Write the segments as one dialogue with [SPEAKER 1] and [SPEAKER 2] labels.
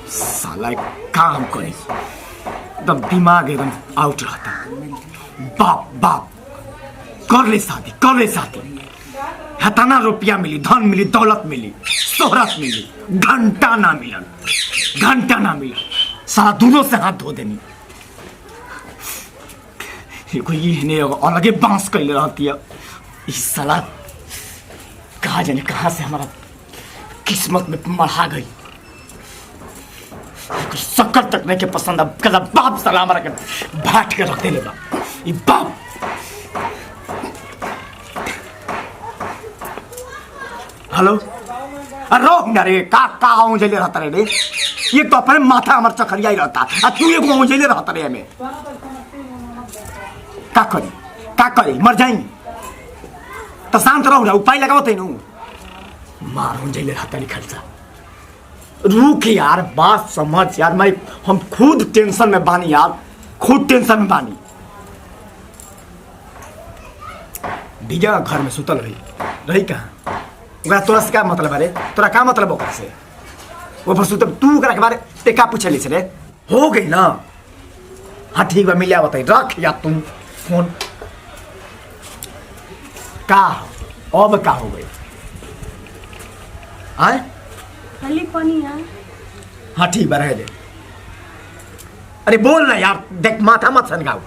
[SPEAKER 1] साला एक काम करे एकदम दिमाग एकदम आउट रहता। बाप बाप कर ले शादी हताना रुपया मिली, धन मिली, दौलत मिली, शोहरत मिली, घंटा ना मिलन साला दोनों से हाथ धो देनी। ये अलगे बांस कैले रहती है। इस साला कहा जाने कहाँ से हमारा किस्मत में मढ़ा गई। शक्कर तक नहीं के पसंद अब कदा बाप साला हमारा के भाट के रख देले बा। ये बाप हेलो रोक ना रे का औंजले रहता रे। ये तो अपने माथा हमार चखरिया ही रहता आ तू एगो औंजले रहता रे। हमें का करी मर जाई तो शांत रहो ना। उपाय लगाओ तेनू मार औंजले रहता नहीं खर्चा। रुक यार बात समझ यार। हम खुद टेंशन में बानी यार, खुद टेंशन में बानी। दीजा घर में सुतल रही कहाँ? तोरा से क्या मतलब है रे? तोरा क्या मतलब ओकरा से? वो पर सुतल तू ओकरा के बारे ते का पूछली से रे? हो गई ना। हाँ ठीक बा मिलिया बताई रख या तुम फोन का अब का हो गई आए
[SPEAKER 2] खाली पानी है।
[SPEAKER 1] हाँ ठीक बा रह दे। अरे बोल ना यार देख माथा मत सनगाओ।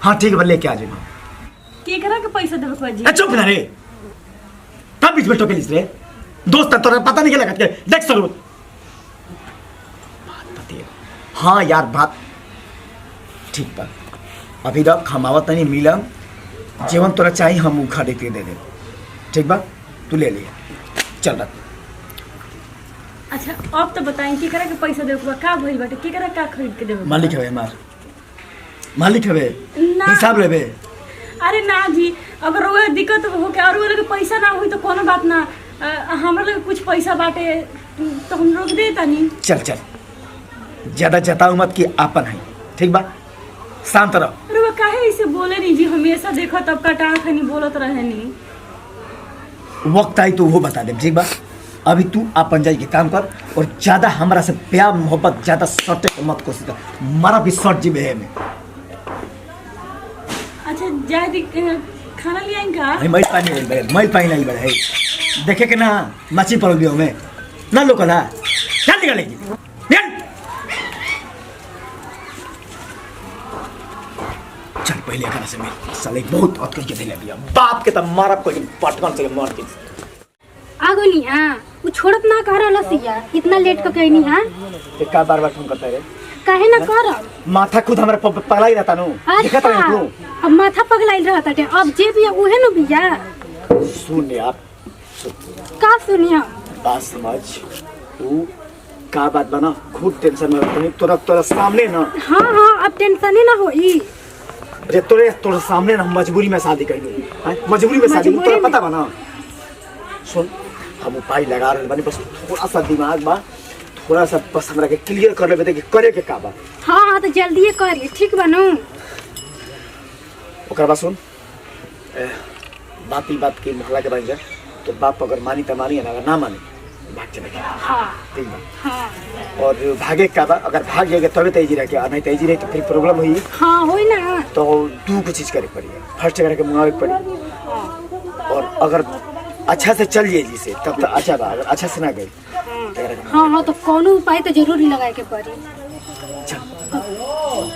[SPEAKER 1] हाँ ठीक बा लेके आ जाएगा।
[SPEAKER 2] केकरा के पैसा देबे को जी?
[SPEAKER 1] चुप ना रे कब बीच में टोकेलिस रे? दोस्त तोरा पता नहीं लगा के देख सरू बात बते। हाँ यार बात ठीक बा अभी रख हम आवत नहीं मिलम। जीवन तोरा चाहिए हम उखा देते दे दे। ठीक बा तू ले लिया चल रख।
[SPEAKER 2] अच्छा अब तो बताएं केकरा के पैसा देबे को का भइल बाटे? केकरा का खरीद के देबे?
[SPEAKER 1] मालिक हवे हमार मालिक हवे
[SPEAKER 2] ना।
[SPEAKER 1] हिसाब लेबे।
[SPEAKER 2] अरे ना जी अगर वो दिक्कत हो के और वो लगे पैसा ना हुई तो कोनो बात ना। हमरा लगे कुछ पैसा बाटे तो हम रोक दे तनी।
[SPEAKER 1] चल ज्यादा जताऊ मत कि आपन है। ठीक बा शांत रहो।
[SPEAKER 2] अरे वो काहे ऐसे बोले नहीं जी? हमेशा देखो तब कटा खनी बोलत रहे नहीं।
[SPEAKER 1] वक्त आई तो वो बता दे। ठीक बा अभी तू अपन जाई के काम कर और ज्यादा हमरा से प्यार मोहब्बत ज्यादा सटे मत कोशिश कर। मारा भी सट जी में
[SPEAKER 2] अच्छा जाए खाना ले आएंगा?
[SPEAKER 1] मैल पानी नहीं बड़े देखे के ना मछली पड़ोगी हमें ना लोकला क्या निकालेगी। चल पहले खाना से मिल साले बहुत हद करके दे लिया बाप के तब मारा कोई पटकन से मार के
[SPEAKER 3] आगो नहीं हां वो छोड़त ना कर रहला सिया इतना लेट क के नहीं हां
[SPEAKER 1] ते का बार फोन करता रे?
[SPEAKER 3] काहे ना कर
[SPEAKER 1] माथा खुद हमरा पगला ही रहता नु देखत रह तू।
[SPEAKER 3] अब माथा पगलाइल रहता टे अब जे भी उहे न बिया।
[SPEAKER 1] सुन यार
[SPEAKER 3] का सुनिया
[SPEAKER 1] बात समझ तू का बात बना खुद टेंशन में रहता तोरा सामने ना।
[SPEAKER 3] हां अब टेंशन ही ना होई।
[SPEAKER 1] अरे तोरे सामने ना मजबूरी में शादी कर ली मजबूरी में शादी तोरा पता बना। सुन हम उपाय लगा रहे बानी बस थोड़ा सा दिमाग बा थोड़ा सा बस हमरा के क्लियर कर लेबे कि करे के का बा।
[SPEAKER 3] हां तो जल्दी करिए ठीक बनू।
[SPEAKER 1] ओकरा बाद सुन बात की मोहल्ला के बन जा तो बाप अगर मानी तो मानी अगर ना मानी भाग चले
[SPEAKER 3] हां
[SPEAKER 1] ठीक बा।
[SPEAKER 3] हां
[SPEAKER 1] और भागे का बा अगर भाग जाएगा तभी तेजी रह के नहीं तेजी रही तो फिर प्रॉब्लम हुई।
[SPEAKER 3] हां होई ना
[SPEAKER 1] तो तू कुछ चीज करे पड़ी फर्स्ट करके मुआवे पड़ी। और अगर अच्छा से चल जाए जिसे तब तो अच्छा बा अगर अच्छा से ना गई
[SPEAKER 3] हां तो कोनो उपाय तो जरूर लगाए के पड़ी।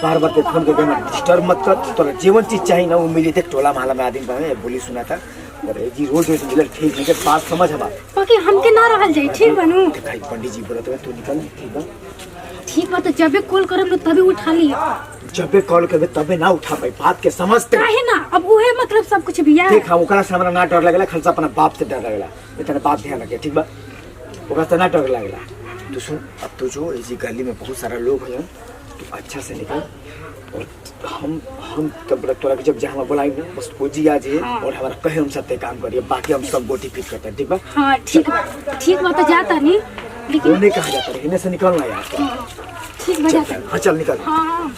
[SPEAKER 1] बार ते फोन करके मत डिस्टर्ब मत कर। तो जीवन चीज चाहिए ना वो मिली थे टोला महला में आदमी बने बोली सुना था और जी रोज मिलल ठीक नहीं के बात समझ हवा
[SPEAKER 3] बाकी हमके ना रहल जाई ठीक बनू।
[SPEAKER 1] भाई पंडित जी बोलत तू निकल
[SPEAKER 3] ठीक बा तो जबे कॉल करम न तभी उठा लिया।
[SPEAKER 1] जबे कॉल करबे तबे ना उठा भाई बात के समझते
[SPEAKER 3] काहे ना अब उहे मतलब सब कुछ बिया।
[SPEAKER 1] देख हम ओकरा से हमरा ना डर लगला खलसा अपना बाप से डर लगला इतना बात ध्यान रखे ठीक बा ओकरा से ना डर लगला। तू सुन अब तो जो इसी गली में बहुत सारा लोग हैं तो अच्छा से निकल और हम तब तोरा के जब जहाँ बुलाई ना बस खोजी आ जाए और हमारा कहे हम सब काम करिए बाकी हम सब गोटी फिट करते हैं ठीक बा।
[SPEAKER 3] हाँ ठीक बा तो जाता नहीं लेकिन
[SPEAKER 1] नहीं कहा जाता है इन्हें से निकलना यार।
[SPEAKER 3] ठीक बा जाता।
[SPEAKER 1] हाँ चल निकल।
[SPEAKER 3] हाँ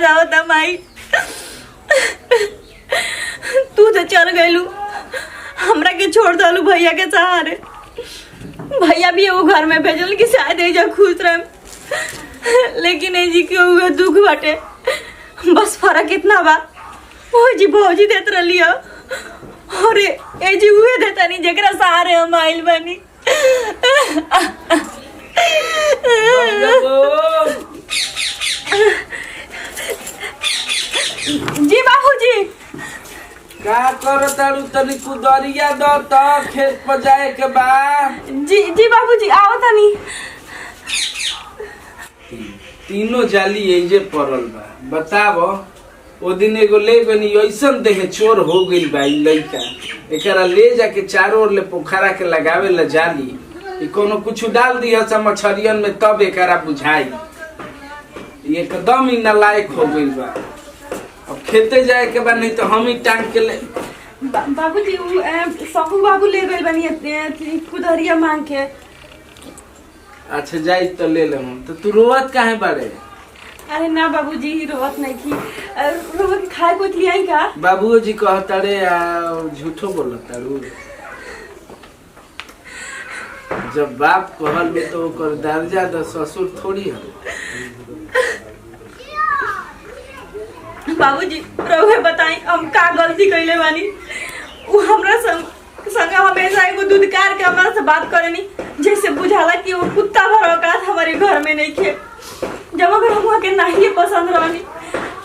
[SPEAKER 2] आवता माई। तू तो चल गइलू, हमरा के छोड़ दलू भैया के सहारे। भैया भी वो घर में भेजल कि शायद एजा खुश रह, लेकिन एजी के हुए दुख बाटे। बस फर्क इतना बा, ओ जी भौजी देत रही और एजी हुए देता नहीं जेकरा सहारे हम आइल बनी। जी बाबूजी
[SPEAKER 4] का करो तारू तनी कुदरिया दो तो खेत पर जाए के बा।
[SPEAKER 2] जी बाबूजी आओ तनी।
[SPEAKER 4] तीनों जाली एजे पड़ल बा। बताबो ओ दिन एगो ले गनी ऐसन देहे चोर हो गइल बा। ई लइका एकरा ले जाके चारों ओर ले पोखरा के लगावे ला जाली। ई कोनो कुछ डाल दिया सा मछरियन में तब एकरा बुझाई। ये एकदम ही नालायक हो गइल बा। अब खेते जाए के बा, नहीं तो हम ही टांग के ले।
[SPEAKER 2] बाबूजी सकू बाबू ले गइल बनी कुदरिया मांग के।
[SPEAKER 4] अच्छा जाई तो ले ले। तो तू रोवत काहे बारे?
[SPEAKER 2] अरे ना बाबूजी रोवत नहीं थी। रोवत के खाए कुछ लिया का?
[SPEAKER 4] बाबूजी कहता रे झूठो बोलता रू। जब बाप कहल बे तो ओकर दर्जा द ससुर थोड़ी है।
[SPEAKER 2] बाबूजी रहुए बताई हम का गलती कइले बानी। वो हमरा संग हमेशा एगो दूधकार के हमरा से बात करेनी, जैसे बुझाला कि वो कुत्ता भर औकात हमारे घर में नहीं खे। जब अगर हम वहाँ के नहीं पसंद रहनी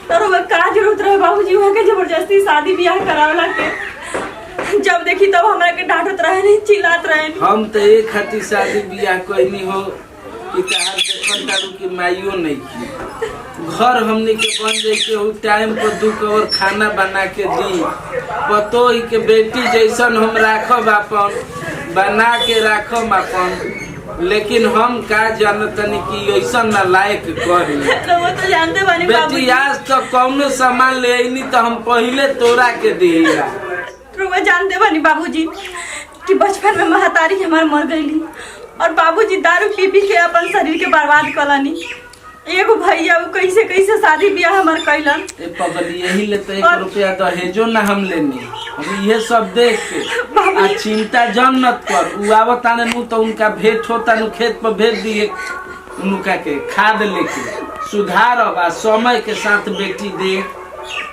[SPEAKER 2] तो वह का जरूरत रहे बाबूजी वहाँ के जबरदस्ती शादी ब्याह करावला के। जब देखी तब हमरा के डांटत रहे नहीं, चिल्लात रहे नहीं।
[SPEAKER 4] हम तो एक खातिर शादी ब्याह कहनी हो कि तहार देखन तारू की माइयो नहीं की। घर हमने के बन जाए के उ टाइम पर 2 कवर खाना बना के दी। पतो ही के बेटी जैसन हम राखब अपन, बना के राखब अपन। लेकिन हम का जानतनी कि ऐसा ना लायक करी।
[SPEAKER 2] वो तो जानते बानी
[SPEAKER 4] बेटी आज तक कौनो सामान ले आईनी तो हम पहले तोरा के दिया।
[SPEAKER 2] वो जानते बानी बाबूजी कि बचपन में महतारी हमार मर गईली और बाबूजी दारू पी पी के अपन शरीर के बर्बाद कलानी। एगो भैया कैसे कैसे शादी ब्याह हमार कैलन।
[SPEAKER 4] ए पगली यही ले तो 1 रुपया दहेजो ना हम लेनी। हम ये सब देख के आ चिंता जन मत कर। उ आवत आने नु तो उनका भेंट होता नु खेत पर भेज दिए उनका के खाद लेके सुधारब। आ समय के साथ बेटी दे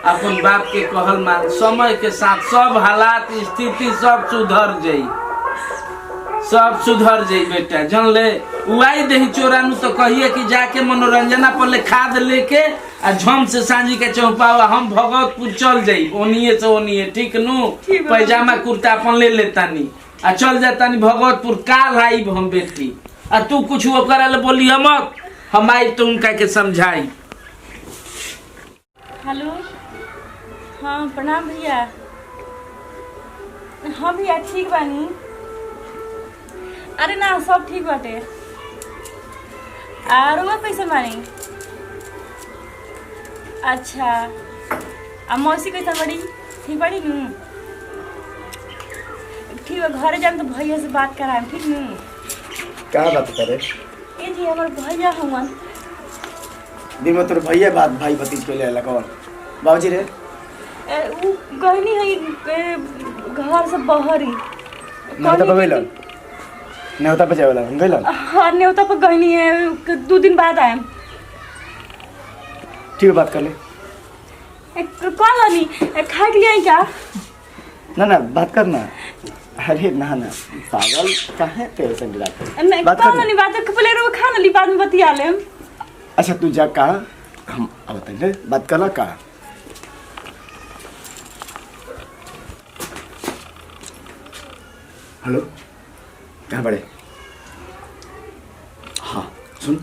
[SPEAKER 4] अपन बाप के कहल मान। समय के साथ सब हालात स्थिति सब सुधर जाई, सब सुधर जाई बेटा। जन ले उआई दही चोरा नु तो कहिए कि जाके मनोरंजना पर ले खाद लेके आ झम से सांझी के चौपावा हम भगवतपुर चल जाई। ओनिए से ओनिए ठीक नु पैजामा कुर्ता अपन ले लेतानी आ चल जातानी भगवतपुर। काल आई हम बेटी आ तू कुछ वो करल बोली हम आई तो उनका के समझाई।
[SPEAKER 2] हेलो हाँ प्रणाम भैया। हाँ भैया ठीक बानी। अरे ना सब ठीक बाटे। और वो कैसे बानी? अच्छा आ मौसी कैसा बड़ी? ठीक बड़ी नू? ठीक है घरे जाम तो भैया से बात कराएम ठीक नू?
[SPEAKER 1] क्या बात करे?
[SPEAKER 2] ए जी हमारे भैया हुआ
[SPEAKER 1] दिन में तोर भैया बात भाई भतीज के ले कौन बाबूजी रे?
[SPEAKER 2] वो गहनी है घर से बहरी।
[SPEAKER 1] न्योता पे गइलन? न्योता पे जावेला गइलन?
[SPEAKER 2] हाँ न्योता पे गहनी है 2 दिन बाद आए।
[SPEAKER 1] ठीक है बात कर ले।
[SPEAKER 2] कौन लानी खा के लिए क्या?
[SPEAKER 1] ना बात करना। अरे ना पागल काहे तेरे संग
[SPEAKER 2] नहीं
[SPEAKER 1] बात
[SPEAKER 2] कौन लानी बात कर पहले रो खा ली बाद में बतिया ले।
[SPEAKER 1] अच्छा तू जा का हम अब तक बात करना का। हेलो कहाँ बड़े? हाँ सुन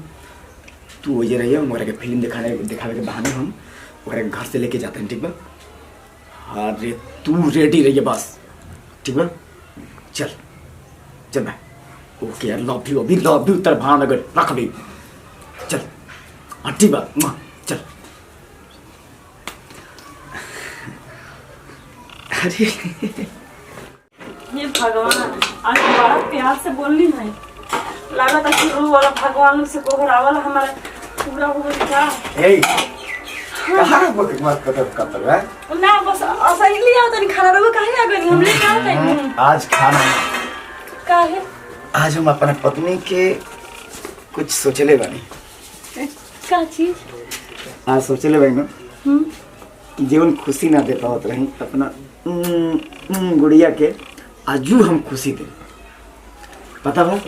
[SPEAKER 1] तू वही रहिए हमारे के फिल्म दिखावे के बहाने हम ओकरा घर से लेके जाते हैं ठीक बा? अरे तू रेडी रहिए बस ठीक बा? चल मैं ओके यार लव यू अभी लव यू तेरा भान अगर रख भी चल। हाँ ठीक बा चल। अरे
[SPEAKER 2] ये भगवान आज बड़ा प्यार से बोलनी है। लगा था कि वो वाला भगवान से कोहरा वाला हमारा पूरा हो गया।
[SPEAKER 1] ए कहाँ मत कतर है।
[SPEAKER 2] ना बस असही लिया तनी खाना रहो काहे आ गनी हम लेके आओ तनी
[SPEAKER 1] आज खाना
[SPEAKER 2] काहे
[SPEAKER 1] आज हम अपने पत्नी के कुछ सोचले बानी।
[SPEAKER 2] का चीज
[SPEAKER 1] आज सोचले बानी ना कि जीवन खुशी ना दे पावत रही अपना गुड़िया के आजू हम खुशी दे। पता बा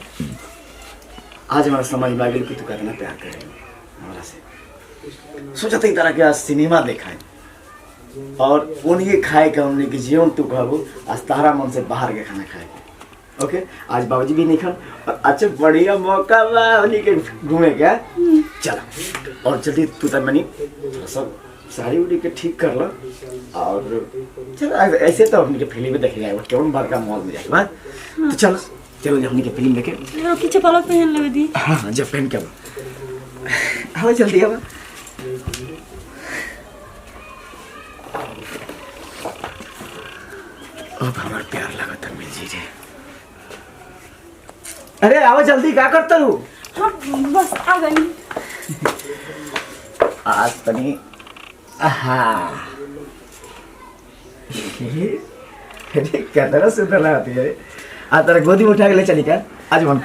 [SPEAKER 1] आज हमारा समझ में आ गई कि तू कितना प्यार करे हमारा से। सोचा था तरह के आज सिनेमा देखा है और उन्हें खाए का हमने कि जीवन तू कहबो आज तारा मन से बाहर के खाना खाए। ओके आज बाबूजी भी नहीं खान और अच्छा बढ़िया मौका बा उन्हीं के घूमे क्या चला और जल्दी तू तब मनी सब साड़ी उड़ी के ठीक कर लो और चल ऐसे तो अपनी के फिल्म में देखे जाएगा क्यों बार का मॉल में जाएगा तो चलो चलो जब अपनी के फिल्म देखे
[SPEAKER 2] पीछे पलक पहन ले दी।
[SPEAKER 1] हाँ जब पहन के आओ जल्दी आओ। अब हमार प्यार लगा था मिल जी रे। अरे आओ जल्दी क्या करता हूँ।
[SPEAKER 2] हाँ बस आ गई
[SPEAKER 1] आज तनी अरे क्या तरह सुंदर लगाती है। आज तेरा गोदी में उठा के ले चली क्या आज मन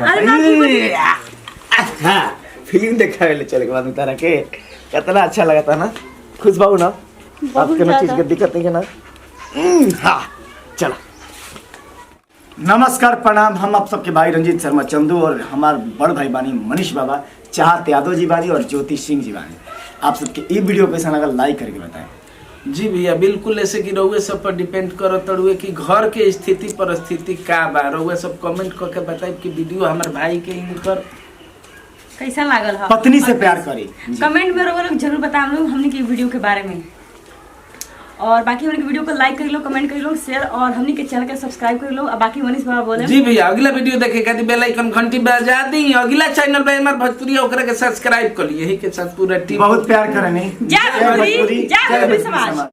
[SPEAKER 1] हाँ फिल्म देखा ले चले के बाद में तारा के कितना अच्छा लगा था ना खुश बाबू ना आपके ना चीज की दिक्कत नहीं है ना। हाँ चलो नमस्कार प्रणाम हम आप सबके भाई रंजीत शर्मा चंदू और हमारे बड़ भाई बानी मनीष बाबा चाहत यादव जी बानी और ज्योति सिंह जी बानी। आप सबके ये वीडियो कैसा लगा लाइक करके बताएं।
[SPEAKER 4] जी भैया बिल्कुल ऐसे कि रउए सब पर डिपेंड करो तड़ुए कि घर के स्थिति परिस्थिति का बा रउए सब कमेंट करके बताइए कि वीडियो हमारे भाई के इनकर
[SPEAKER 2] कैसा लागल है
[SPEAKER 1] पत्नी से प्यार करी
[SPEAKER 2] कमेंट में लोग जरूर बताएं लोग हमने की वीडियो के बारे में और बाकी हमने की वीडियो को लाइक कर लो कमेंट कर लो शेयर और हमने के चैनल के सब्सक्राइब कर लो। बाकी मनीष बाबा बोले
[SPEAKER 4] जी भैया अगला वीडियो देखे खातिर बेल आइकन घंटी बजा दी अगला चैनल पे हमार भोजपुरी ओकरा के सब्सक्राइब कर ली यही के साथ पूरा टीम
[SPEAKER 1] बहुत प्यार करें
[SPEAKER 2] जय भोजपुरी जय भोजपुरी समाज।